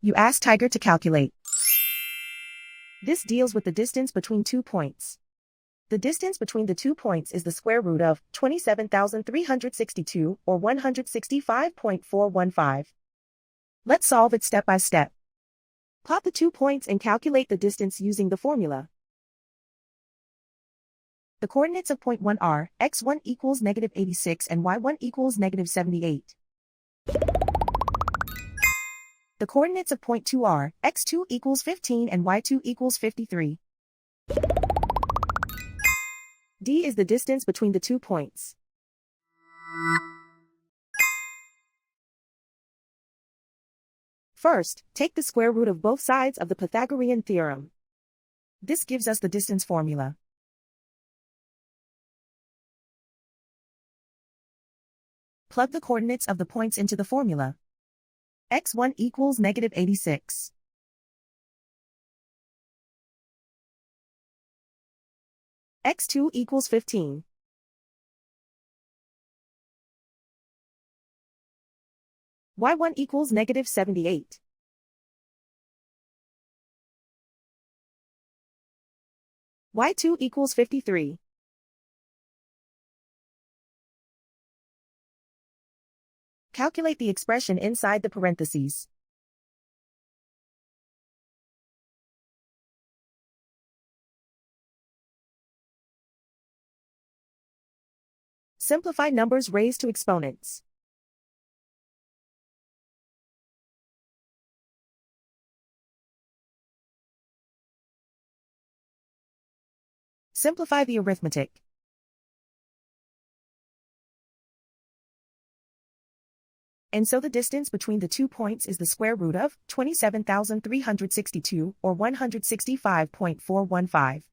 You ask Tiger to calculate. This deals with the distance between 2 points. The distance between the 2 points is the square root of 27,362 or 165.415. Let's solve it step by step. Plot the 2 points and calculate the distance using the formula. The coordinates of point 1 are x1 equals -86 and y1 equals -78. The coordinates of point 2 are x2 equals 15 and y2 equals 53. D is the distance between the 2 points. First, take the square root of both sides of the Pythagorean theorem. This gives us the distance formula. Plug the coordinates of the points into the formula. x1 equals -86. x2 equals 15. y1 equals -78. y2 equals 53. Calculate the expression inside the parentheses. Simplify numbers raised to exponents. Simplify the arithmetic. And so the distance between the 2 points is the square root of 27,362 or 165.415.